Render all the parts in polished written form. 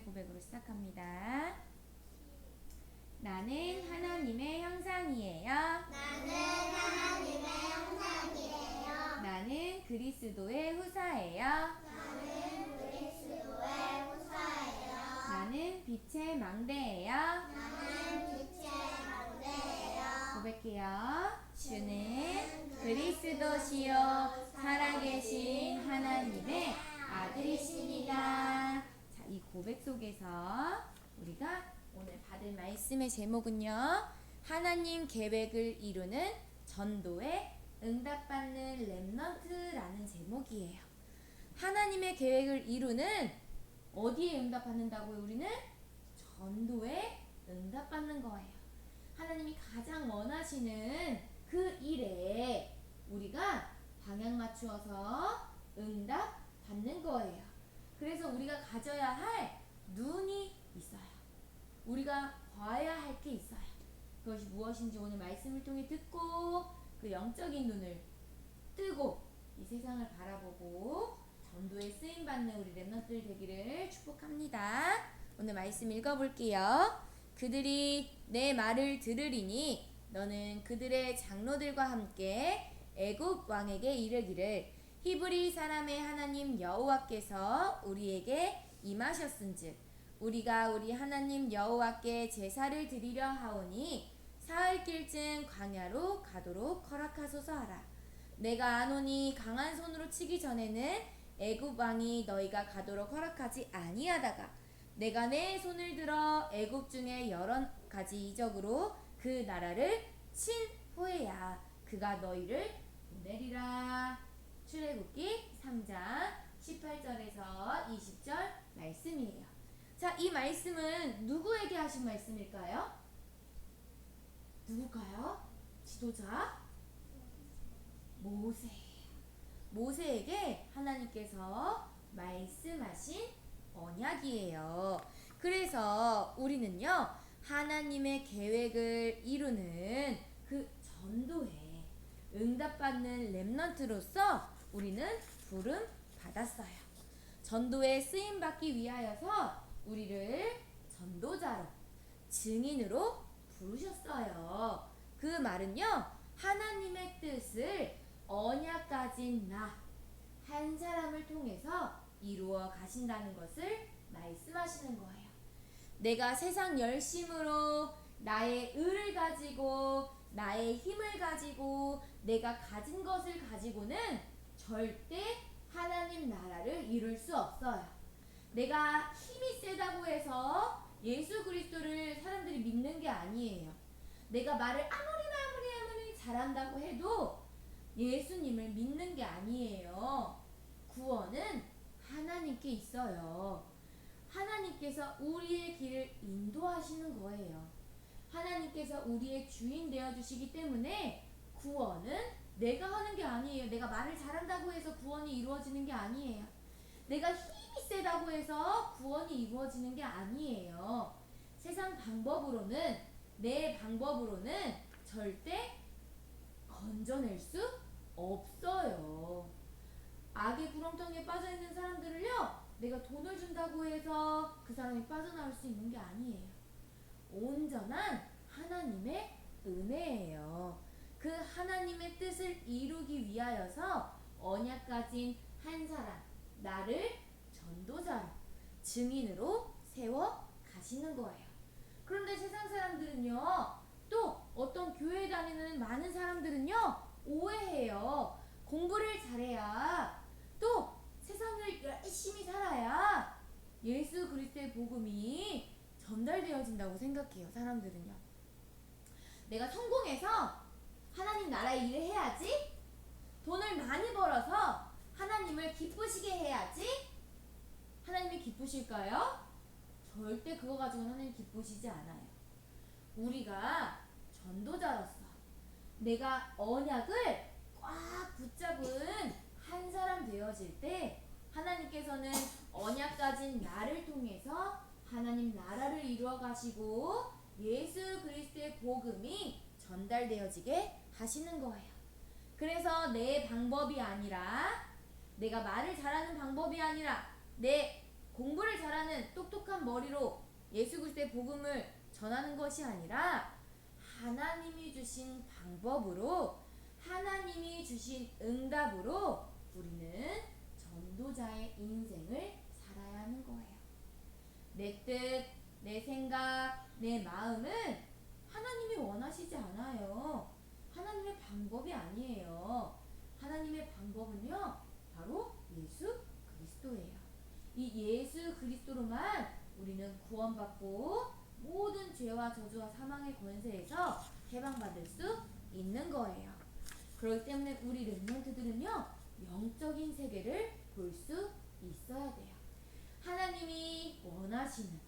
오늘 고백으로 시작합니다. 나는 하나님의 형상이에요. 나는 하나님의 형상이에요. 나는 그리스도의 후사예요. 나는 그리스도의 후사예요. 나는 빛의 망대예요. 나는 빛의 망대예요. 고백해요. 주는 그리스도시요 살아계신 하나님의 아들이십니다. 자, 이 고백 속에서 우리가 오늘 받을 말씀의 제목은요, 하나님 계획을 이루는 전도에 응답받는 렘넌트라는 제목이에요. 하나님의 계획을 이루는 어디에 응답받는다고요? 우리는 전도에 응답받는 거예요. 하나님이 가장 원하시는 그 일에 우리가 방향 맞추어서 응답 받는 거예요. 그래서 우리가 가져야 할 눈이 있어요. 우리가 봐야 할 게 있어요. 그것이 무엇인지 오늘 말씀을 통해 듣고 그 영적인 눈을 뜨고 이 세상을 바라보고 전도에 쓰임받는 우리 렘넌트들 되기를 축복합니다. 오늘 말씀 읽어볼게요. 그들이 내 말을 들으리니 너는 그들의 장로들과 함께 애굽 왕에게 이르기를 히브리 사람의 하나님 여호와께서 우리에게 임하셨은즉 우리가 우리 하나님 여호와께 제사를 드리려 하오니 사흘길쯤 광야로 가도록 허락하소서 하라. 내가 아노니 강한 손으로 치기 전에는 애굽 왕이 너희가 가도록 허락하지 아니하다가 내가 내 손을 들어 애굽 중에 여러 가지 이적으로 그 나라를 친 후에야 그가 너희를 보내리라. 출애굽기 3장 18절에서 20절 말씀이에요. 자, 이 말씀은 누구에게 하신 말씀일까요? 누굴까요? 지도자 모세에게 하나님께서 말씀하신 언약이에요. 그래서 우리는요, 하나님의 계획을 이루는 그 전도에 응답받는 렘넌트로서 우리는 부름 받았어요. 전도에 쓰임받기 위하여서 우리를 전도자로, 증인으로 부르셨어요. 그 말은요, 하나님의 뜻을 언약 가진 나 한 사람을 통해서 이루어 가신다는 것을 말씀하시는 거예요. 내가 세상 열심으로 나의 의를 가지고 나의 힘을 가지고 내가 가진 것을 가지고는 절대 하나님 나라를 이룰 수 없어요. 내가 힘이 세다고 해서 예수 그리스도를 사람들이 믿는 게 아니에요. 내가 말을 아무리 잘한다고 해도 예수님을 믿는 게 아니에요. 구원은 하나님께 있어요. 하나님께서 우리의 길을 인도하시는 거예요. 하나님께서 우리의 주인 되어주시기 때문에 구원은 내가 하는 게 아니에요. 내가 말을 잘한다고 해서 구원이 이루어지는 게 아니에요. 내가 힘이 세다고 해서 구원이 이루어지는 게 아니에요. 세상 방법으로는, 내 방법으로는 절대 건져낼 수 없어요. 악의 구렁텅이에 빠져있는 사람들을요, 내가 돈을 준다고 해서 그 사람이 빠져나올 수 있는 게 아니에요. 온전한 하나님의 은혜예요. 그 하나님의 뜻을 이루기 위하여서 언약 가진 한 사람, 나를 전도자로, 증인으로 세워 가시는 거예요. 그런데 세상 사람들은요, 또 어떤 교회 다니는 많은 사람들은요, 오해해요. 공부를 잘해야, 또 세상을 열심히 살아야 예수 그리스도의 복음이 전달되어진다고 생각해요. 사람들은요. 내가 성공해서 하나님 나라의 일을 해야지, 돈을 많이 벌어서 하나님을 기쁘시게 해야지. 하나님이 기쁘실까요? 절대 그거 가지고는 하나님 기쁘시지 않아요. 우리가 전도자로서 내가 언약을 꽉 붙잡은 한 사람 되어질 때 하나님께서는 언약 가진 나를 통해서 하나님 나라를 이루어 가시고 예수 그리스도의 복음이 전달되어지게 하시는 거예요. 그래서 내 방법이 아니라, 내가 말을 잘하는 방법이 아니라, 내 공부를 잘하는 똑똑한 머리로 예수 그리스도의 복음을 전하는 것이 아니라 하나님이 주신 방법으로 하나님이 주신 응답으로 우리는 전도자의 인생을 살아야 하는 거예요. 내 뜻, 내 생각, 내 마음은 하나님이 원하시지 않아요. 하나님의 방법이 아니에요. 하나님의 방법은요, 바로 예수 그리스도예요. 이 예수 그리스도로만 우리는 구원받고 모든 죄와 저주와 사망의 권세에서 해방받을 수 있는 거예요. 그렇기 때문에 우리 렘넌트들은요, 영적인 세계를 볼 수 있어야 돼요. 하나님이 원하시는,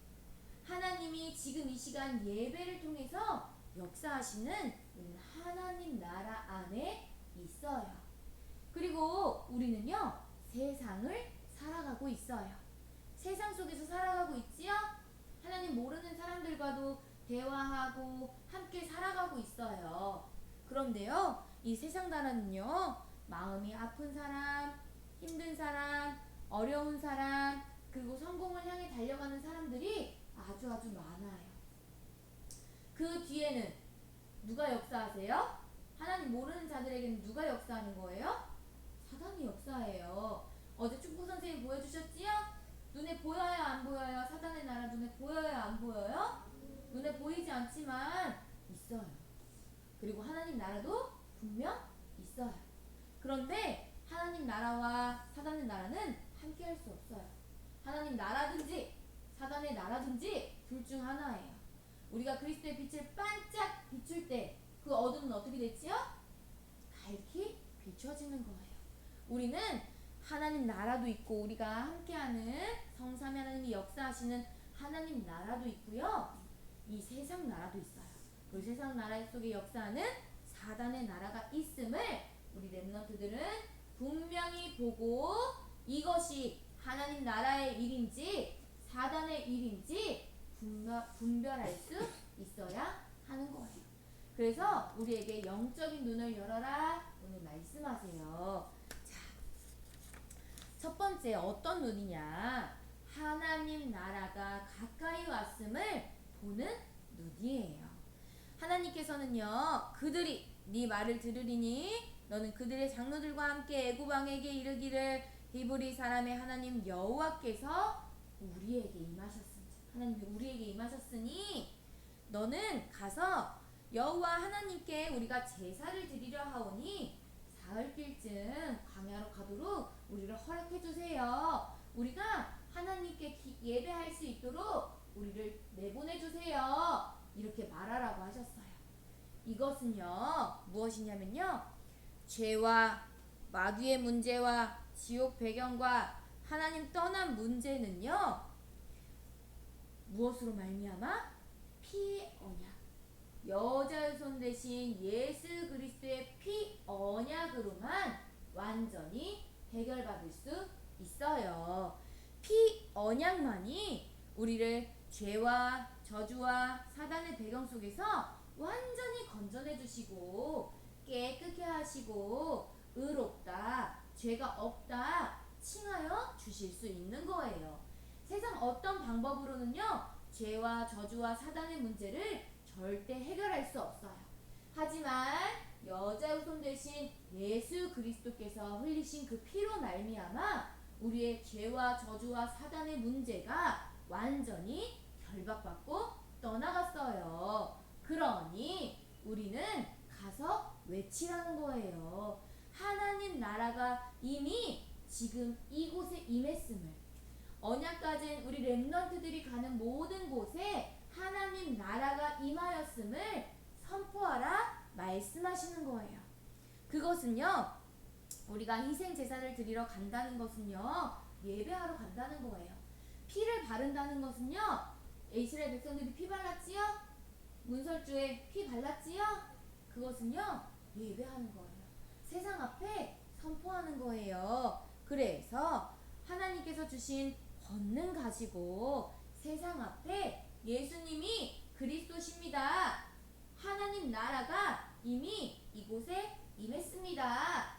하나님이 지금 이 시간 예배를 통해서 역사하시는 우리는 하나님 나라 안에 있어요. 그리고 우리는요, 세상을 살아가고 있어요. 세상 속에서 살아가고 있지요? 하나님 모르는 사람들과도 대화하고 함께 살아가고 있어요. 그런데요, 이 세상 나라는요, 마음이 아픈 사람, 힘든 사람, 어려운 사람, 그리고 성공을 향해 달려가는 사람들이 아주 많아요. 그 뒤에는 누가 역사하세요? 하나님 모르는 자들에게는 누가 역사하는 거예요? 사단이 역사해요. 어제 축구 선생님 보여주셨지요? 눈에 보여요, 안 보여요? 사단의 나라 눈에 보여요, 안 보여요? 눈에 보이지 않지만 있어요. 그리고 하나님 나라도 분명 있어요. 그런데 하나님 나라와 사단의 나라는 함께 할 수 없어요. 하나님 나라든지 사단의 나라든지 둘 중 하나예요. 우리가 그리스도의 빛을 반짝 비출 때 그 어둠은 어떻게 됐지요? 밝히 비춰지는 거예요. 우리는 하나님 나라도 있고 우리가 함께하는 성삼위 하나님이 역사하시는 하나님 나라도 있고요. 이 세상 나라도 있어요. 그 세상 나라 속에 역사하는 사단의 나라가 있음을 우리 렘넌트들은 분명히 보고 이것이 하나님 나라의 일인지 사단의 일인지 분별할 수 있어야 하는 거예요. 그래서 우리에게 영적인 눈을 열어라 오늘 말씀하세요. 자, 첫 번째 어떤 눈이냐? 하나님 나라가 가까이 왔음을 보는 눈이에요. 하나님께서는요, 그들이 네 말을 들으리니 너는 그들의 장로들과 함께 애굽 왕에게 이르기를 히브리 사람의 하나님 여호와께서 우리에게 임하셨으니, 하나님이 우리에게 임하셨으니 너는 가서 여호와 하나님께 우리가 제사를 드리려 하오니 사흘길쯤 광야로 가도록 우리를 허락해 주세요. 우리가 하나님께 예배할 수 있도록 우리를 내보내 주세요. 이렇게 말하라고 하셨어요. 이것은요, 무엇이냐면요, 죄와 마귀의 문제와 지옥 배경과 하나님 떠난 문제는요, 무엇으로 말미암아? 피의 언약, 여자의 손 대신 예수 그리스도의 피 언약으로만 완전히 해결받을 수 있어요. 피 언약만이 우리를 죄와 저주와 사단의 배경 속에서 완전히 건져내 주시고 깨끗게 하시고 의롭다, 죄가 없다 칭하여 주실 수 있는 거예요. 세상 어떤 방법으로는요, 죄와 저주와 사단의 문제를 절대 해결할 수 없어요. 하지만 여자의 손 대신 예수 그리스도께서 흘리신 그 피로 말미암아 우리의 죄와 저주와 사단의 문제가 완전히 결박받고 떠나갔어요. 그러니 우리는 가서 외치라는 거예요. 하나님 나라가 이미 지금 이곳에 임했음을, 언약 가진 우리 렘넌트들이 가는 모든 곳에 하나님 나라가 임하였음을 선포하라 말씀하시는 거예요. 그것은요, 우리가 희생 제사를 드리러 간다는 것은요, 예배하러 간다는 거예요. 피를 바른다는 것은요, 이스라엘 백성들이 피 발랐지요? 문설주에 피 발랐지요? 그것은요, 예배하는 거예요. 세상 앞에 선포하는 거예요. 그래서 하나님께서 주신 권능 가지고 세상 앞에 예수님이 그리스도십니다, 하나님 나라가 이미 이곳에 임했습니다,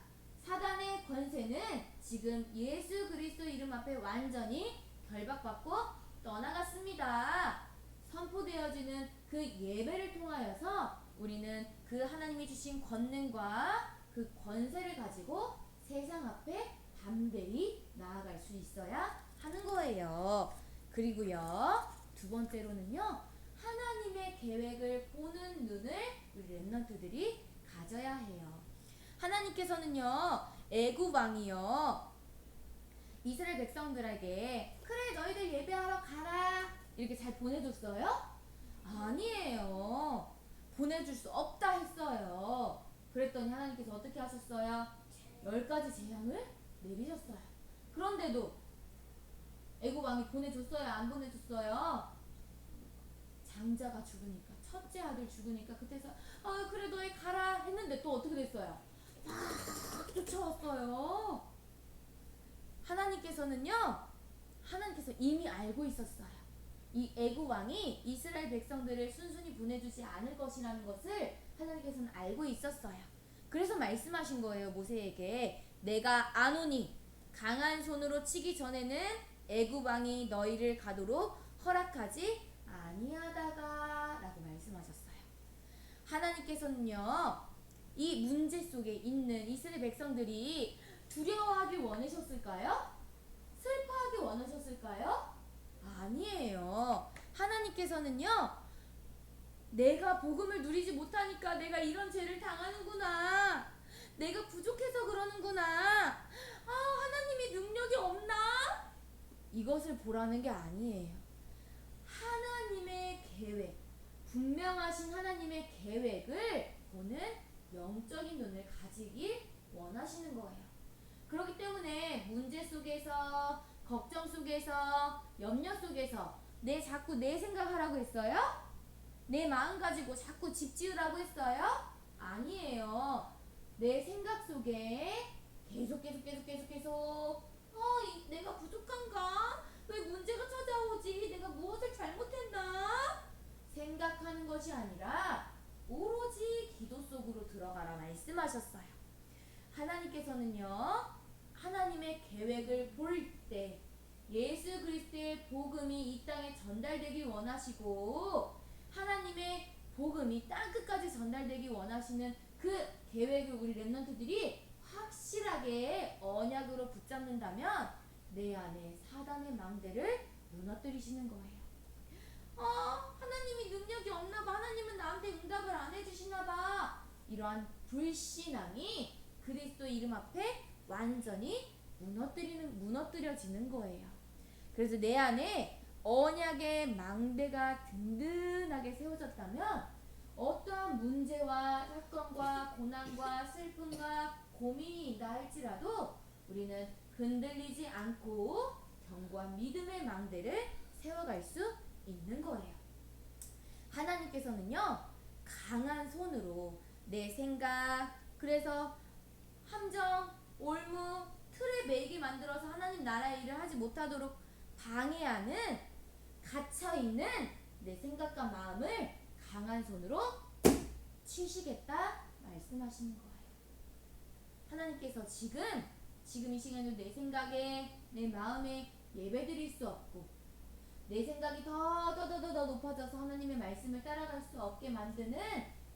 사단의 권세는 지금 예수 그리스도 이름 앞에 완전히 결박받고 떠나갔습니다. 선포되어지는 그 예배를 통하여서 우리는 그 하나님이 주신 권능과 그 권세를 가지고 세상 앞에 담대히 나아갈 수 있어야 하는 거예요. 그리고요, 두 번째로는요, 하나님의 계획을 보는 눈을 우리 렘넌트들이 가져야 해요. 하나님께서는요, 애굽 왕이요, 이스라엘 백성들에게 그래 너희들 예배하러 가라 이렇게 잘 보내줬어요? 아니에요. 보내줄 수 없다 했어요. 그랬더니 하나님께서 어떻게 하셨어요? 10가지 재앙을 내리셨어요. 그런데도 애굽 왕이 보내줬어요? 안 보내줬어요? 장자가 죽으니까, 첫째 아들 죽으니까 그때서 그래 너희 가라 했는데 또 어떻게 됐어요? 막 쫓아왔어요. 하나님께서 이미 알고 있었어요. 이 애굽 왕이 이스라엘 백성들을 순순히 보내주지 않을 것이라는 것을 하나님께서는 알고 있었어요. 그래서 말씀하신 거예요. 모세에게 내가 아노니 강한 손으로 치기 전에는 애굽 왕이 너희를 가도록 허락하지 아니하다가 라고 말씀하셨어요. 하나님께서는요, 이 문제 속에 있는 이스라엘 백성들이 두려워하길 원하셨을까요? 슬퍼하길 원하셨을까요? 아니에요. 하나님께서는요, 내가 복음을 누리지 못하니까 내가 이런 죄를 당하는구나, 내가 부족해서 그러는구나, 하나님이 능력이 없나? 이것을 보라는 게 아니에요. 하나님의 계획, 분명하신 하나님의 계획을 보는 영적인 눈을 가지길 원하시는 거예요. 그렇기 때문에 문제 속에서, 걱정 속에서, 염려 속에서 자꾸 내 생각하라고 했어요? 내 마음 가지고 자꾸 집 지으라고 했어요? 아니에요. 내 생각 속에 계속 내가 부족한가? 왜 문제가 찾아오지? 내가 무엇을 잘못했나? 생각하는 것이 아니라 오로지 기도 속으로 들어가라 말씀하셨어요. 하나님께서는요, 하나님의 계획을 볼 때 예수 그리스도의 복음이 이 땅에 전달되길 원하시고 하나님의 복음이 땅끝까지 전달되길 원하시는 그 계획을 우리 렘넌트들이 확실하게 언약으로 붙잡는다면 내 안에 사단의 망대를 무너뜨리시는 거예요. 하나님이 능력이 없나봐, 하나님은 나한테 응답을 안 해주시나봐, 이러한 불신앙이 그리스도 이름 앞에 완전히 무너뜨려지는 거예요. 그래서 내 안에 언약의 망대가 든든하게 세워졌다면 어떠한 문제와 사건과 고난과 슬픔과 고민이 있다 할지라도 우리는 흔들리지 않고 견고한 믿음의 망대를 세워갈 수 있는 거예요. 하나님께서는요, 강한 손으로 내 생각, 그래서 함정, 올무, 틀에 매이게 만들어서 하나님 나라의 일을 하지 못하도록 방해하는, 갇혀있는 내 생각과 마음을 강한 손으로 치시겠다 말씀하시는 거예요. 하나님께서 지금 이 시간에 내 생각에, 내 마음에 예배드릴 수 없고 내 생각이 더 높아져서 하나님의 말씀을 따라갈 수 없게 만드는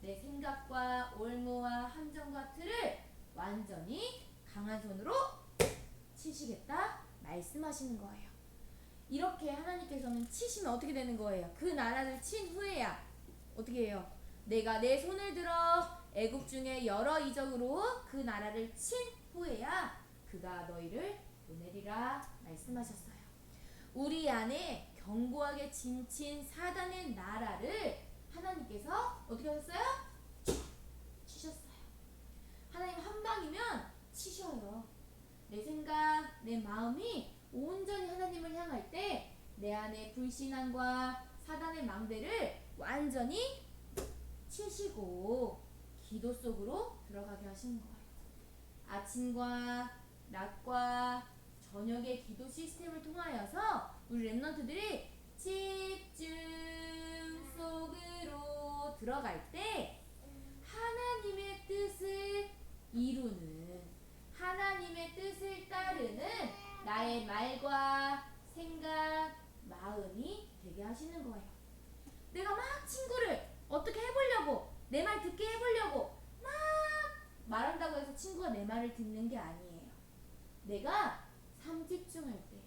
내 생각과 올무와 함정과 틀을 완전히 강한 손으로 치시겠다 말씀하시는 거예요. 이렇게 하나님께서는 치시면 어떻게 되는 거예요? 그 나라를 친 후에야 어떻게 해요? 내가 내 손을 들어 애굽 중에 여러 이적으로 그 나라를 친 후에야 그가 너희를 보내리라 말씀하셨어요. 우리 안에 견고하게 진친 사단의 나라를 하나님께서 어떻게 하셨어요? 치셨어요. 하나님 한 방이면 치셔요. 내 생각, 내 마음이 온전히 하나님을 향할 때 내 안에 불신앙과 사단의 망대를 완전히 치시고 기도 속으로 들어가게 하시는 거예요. 아침과 낮과 저녁의 기도 시스템을 통하여서 우리 렘넌트들이 집중 속으로 들어갈 때 하나님의 뜻을 이루는, 하나님의 뜻을 따르는 나의 말과 생각, 내가 삶 집중할 때,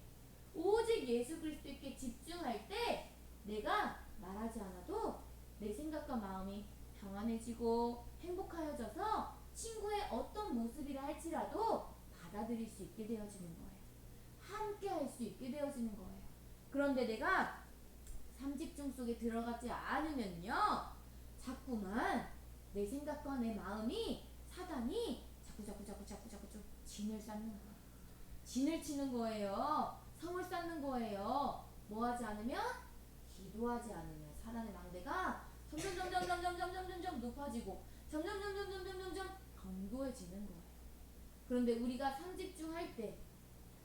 오직 예수 그리스도께 집중할 때 내가 말하지 않아도 내 생각과 마음이 평안해지고 행복하여져서 친구의 어떤 모습이라 할지라도 받아들일 수 있게 되어지는 거예요. 함께 할 수 있게 되어지는 거예요. 그런데 내가 삼집중 속에 들어가지 않으면요, 자꾸만 내 생각과 내 마음이 사단이 자꾸 좀 진을 쌓는 거예요. 진을 치는 거예요. 성을 쌓는 거예요. 뭐 하지 않으면? 기도하지 않으면 사단의 망대가 점점 높아지고 점점 견고해지는 거예요. 그런데 우리가 삼집중할 때,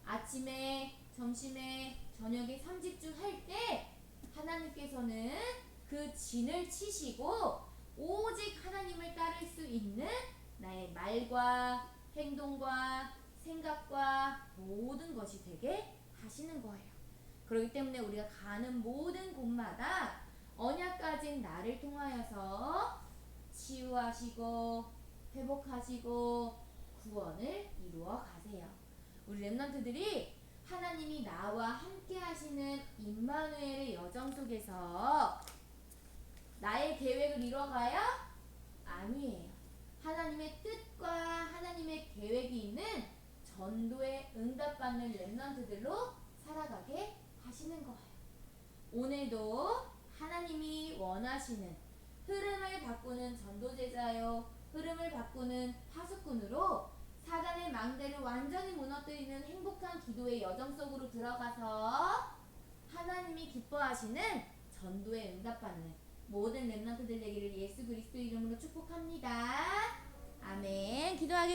아침에, 점심에, 저녁에 삼집중할 때 하나님께서는 그 진을 치시고 오직 하나님을 따를 수 있는 나의 말과 행동과 생각과 모든 것이 되게 하시는 거예요. 그렇기 때문에 우리가 가는 모든 곳마다 언약 가진 나를 통하여서 치유하시고 회복하시고 구원을 이루어 가세요. 우리 렘넌트들이 하나님이 나와 함께 하시는 임마누엘의 여정 속에서 나의 계획을 이뤄가요? 아니에요. 하나님의 뜻과 하나님의 계획이 있는 전도에 응답받는 렘넌트들로 살아가게 하시는 거예요. 오늘도 하나님이 원하시는 흐름을 바꾸는 전도제자요, 흐름을 바꾸는 파수꾼으로 사단의 망대를 완전히 무너뜨리는 행복한 기도의 여정 속으로 들어가서 하나님이 기뻐하시는 전도에 응답받는 모든 렘넌트들 되기를 예수 그리스도 이름으로 축복합니다. 아멘. 기도하겠습니다.